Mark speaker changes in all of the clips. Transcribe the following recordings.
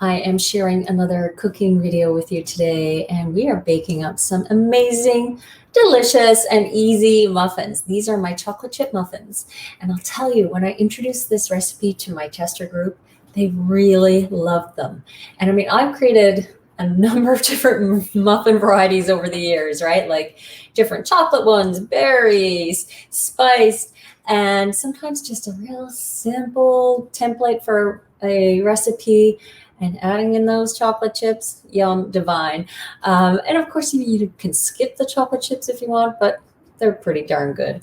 Speaker 1: I am sharing another cooking video with you today, and we are baking up some amazing, delicious, and easy muffins. These are my chocolate chip muffins. And I'll tell you, when I introduced this recipe to my tester group, they really loved them. And I mean, I've created a number of different muffin varieties over the years, right? Like different chocolate ones, berries, spiced, and sometimes just a real simple template for a recipe and adding in those chocolate chips, yum, divine. And of course, you can skip the chocolate chips if you want, but they're pretty darn good.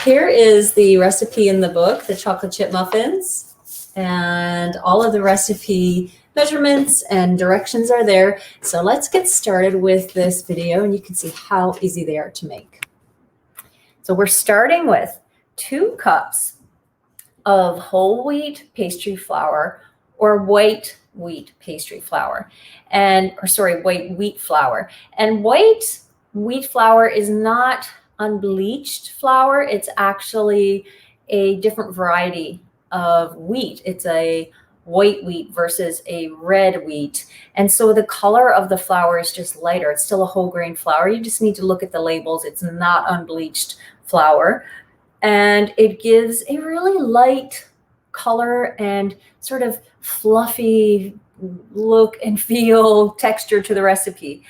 Speaker 1: Here is the recipe in the book, the chocolate chip muffins, and all of the recipe measurements and directions are there. So let's get started with this video, and you can see how easy they are to make. So we're starting with 2 cups of whole wheat pastry flour, or white wheat pastry flour, white wheat flour. And white wheat flour is not unbleached flour. It's actually a different variety of wheat. It's a white wheat versus a red wheat. And so the color of the flour is just lighter. It's still a whole grain flour. You just need to look at the labels. It's not unbleached flour. And it gives a really light color and sort of fluffy look and feel texture to the recipe.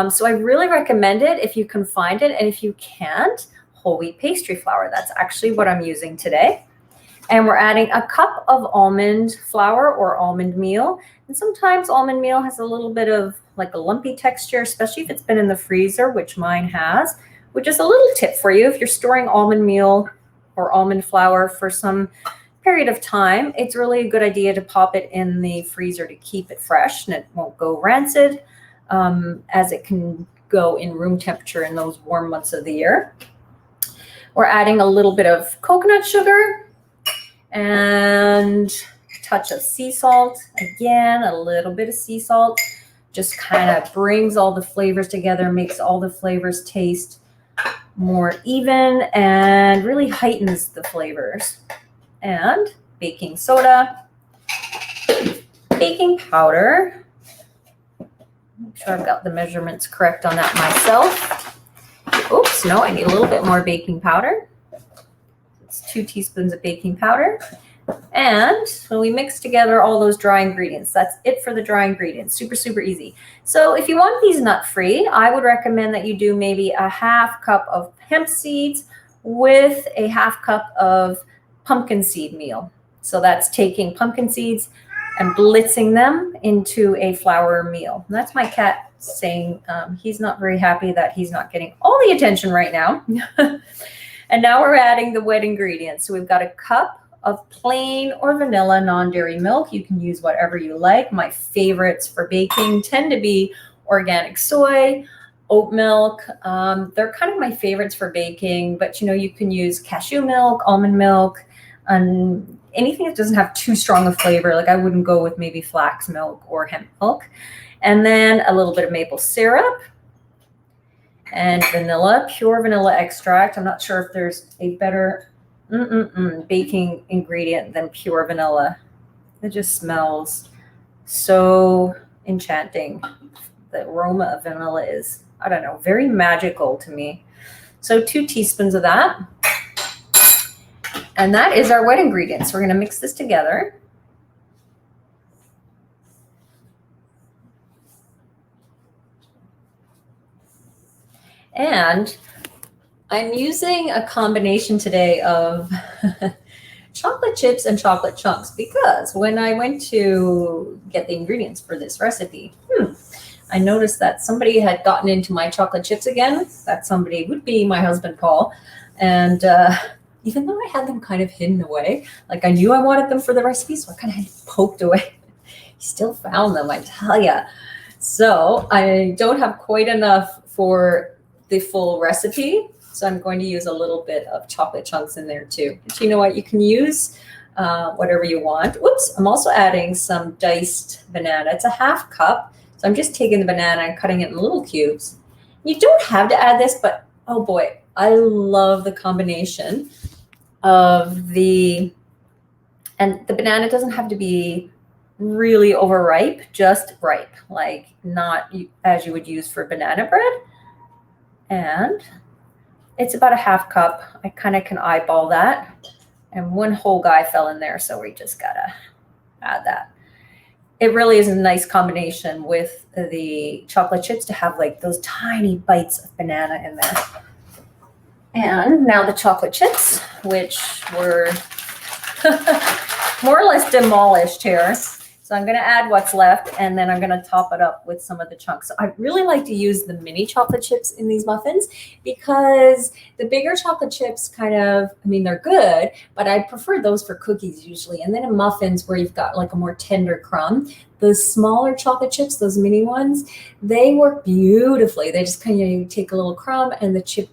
Speaker 1: So I really recommend it if you can find it. And if you can't, whole wheat pastry flour. That's actually what I'm using today. And we're adding a cup of almond flour or almond meal. And sometimes almond meal has a little bit of like a lumpy texture, especially if it's been in the freezer, which mine has, which is a little tip for you. If you're storing almond meal or almond flour for some period of time, it's really a good idea to pop it in the freezer to keep it fresh, and it won't go rancid as it can go in room temperature in those warm months of the year. We're adding a little bit of coconut sugar and a touch of sea salt. Again, a little bit of sea salt just kind of brings all the flavors together, makes all the flavors taste more even, and really heightens the flavors. And baking soda, baking powder. Make sure I've got the measurements correct on that myself. Oops, no, I need a little bit more baking powder. It's 2 teaspoons of baking powder. And when we mix together all those dry ingredients, that's it for the dry ingredients. Super, super easy. So if you want these nut-free, I would recommend that you do maybe a 1/2 cup of hemp seeds with a 1/2 cup of pumpkin seed meal. So that's taking pumpkin seeds and blitzing them into a flour meal. And that's my cat saying he's not very happy that he's not getting all the attention right now. And now we're adding the wet ingredients. So we've got a cup of plain or vanilla non-dairy milk. You can use whatever you like. My favorites for baking tend to be organic soy, oat milk. They're kind of my favorites for baking, but you can use cashew milk, almond milk, and anything that doesn't have too strong a flavor. Like I wouldn't go with maybe flax milk or hemp milk. And then a little bit of maple syrup and vanilla, pure vanilla extract. I'm not sure if there's a better baking ingredient than pure vanilla. It just smells so enchanting. The aroma of vanilla is, I don't know, very magical to me. So 2 teaspoons of that. And that is our wet ingredients. We're going to mix this together. And I'm using a combination today of chocolate chips and chocolate chunks because when I went to get the ingredients for this recipe, I noticed that somebody had gotten into my chocolate chips again. That somebody would be my husband, Paul. And even though I had them kind of hidden away, like I knew I wanted them for the recipe, so I kind of had poked away. He still found them, I tell ya. So I don't have quite enough for the full recipe. So I'm going to use a little bit of chocolate chunks in there too. But you know what? You can use whatever you want. Oops, I'm also adding some diced banana. It's a 1/2 cup. So I'm just taking the banana and cutting it in little cubes. You don't have to add this, but oh boy, I love the combination of and the banana doesn't have to be really overripe, just ripe, like not as you would use for banana bread. And it's about a half cup. I kind of can eyeball that. And one whole guy fell in there, so we just gotta add that. It really is a nice combination with the chocolate chips to have like those tiny bites of banana in there. And now the chocolate chips, which were more or less demolished here. So I'm going to add what's left, and then I'm going to top it up with some of the chunks. So I really like to use the mini chocolate chips in these muffins because the bigger chocolate chips kind of, I mean, they're good, but I prefer those for cookies usually. And then in muffins where you've got like a more tender crumb, the smaller chocolate chips, those mini ones, they work beautifully. They just kind of take a little crumb and the chips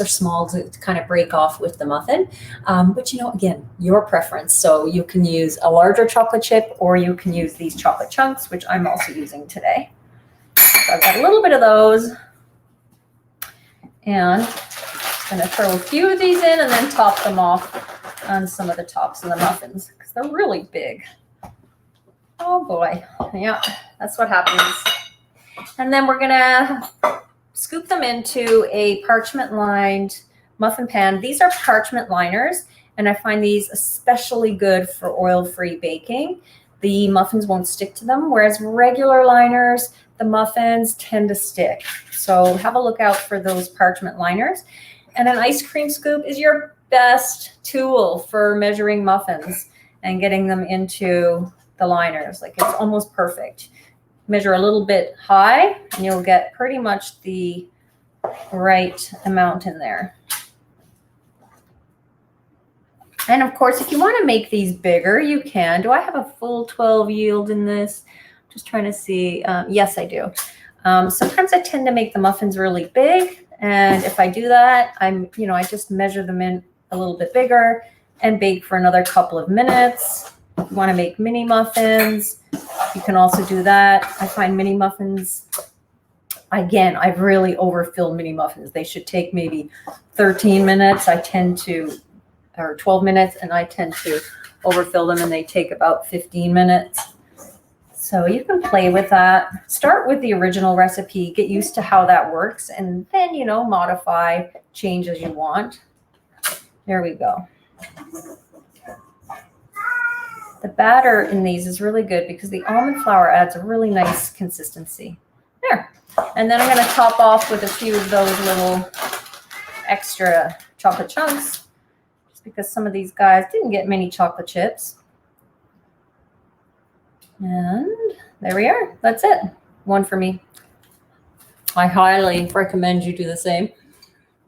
Speaker 1: are small to kind of break off with the muffin. But again, your preference. So you can use a larger chocolate chip or you can use these chocolate chunks, which I'm also using today. So I've got a little bit of those. And I'm going to throw a few of these in and then top them off on some of the tops of the muffins because they're really big. Oh boy. Yeah, that's what happens. And then we're going to scoop them into a parchment lined muffin pan. These are parchment liners, and I find these especially good for oil-free baking. The muffins won't stick to them, whereas regular liners, the muffins tend to stick. So have a look out for those parchment liners. And an ice cream scoop is your best tool for measuring muffins and getting them into the liners. Like, it's almost perfect. Measure a little bit high and you'll get pretty much the right amount in there. And of course, if you want to make these bigger, you can. Do I have a full 12 yield in this? Just trying to see. Yes, I do. Sometimes I tend to make the muffins really big. And if I do that, I just measure them in a little bit bigger and bake for another couple of minutes. If you want to make mini muffins, you can also do that. I find mini muffins, again, I've really overfilled mini muffins. They should take maybe 13 minutes. Or 12 minutes, and I tend to overfill them and they take about 15 minutes. So you can play with that. Start with the original recipe, get used to how that works, and then, modify, change as you want. There we go. The batter in these is really good because the almond flour adds a really nice consistency. There. And then I'm going to top off with a few of those little extra chocolate chunks just because some of these guys didn't get many chocolate chips. And there we are. That's it. One for me. I highly recommend you do the same.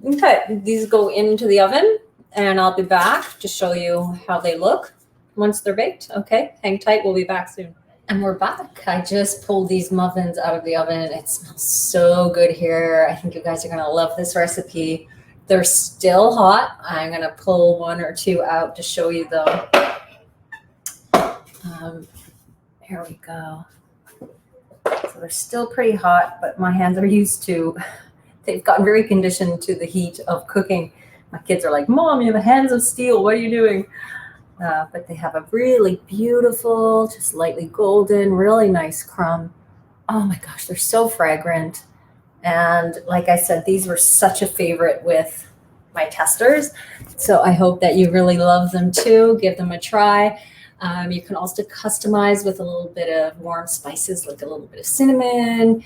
Speaker 1: Okay, these go into the oven and I'll be back to show you how they look once they're baked. Okay, hang tight. We'll be back soon. And we're back. I just pulled these muffins out of the oven. It smells so good here. I think you guys are going to love this recipe. They're still hot. I'm going to pull one or two out to show you though. Here we go. So they're still pretty hot, but my hands are used to, they've gotten very conditioned to the heat of cooking. My kids are like, Mom, you have hands of steel. What are you doing? But they have a really beautiful, just lightly golden, really nice crumb. Oh my gosh, they're so fragrant. And like I said, these were such a favorite with my testers. So I hope that you really love them too. Give them a try. You can also customize with a little bit of warm spices, like a little bit of cinnamon,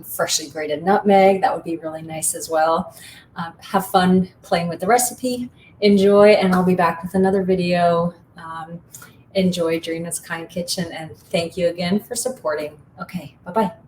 Speaker 1: freshly grated nutmeg. That would be really nice as well. Have fun playing with the recipe. Enjoy, and I'll be back with another video. Enjoy Dreena's Kind Kitchen, and thank you again for supporting. Okay, bye-bye.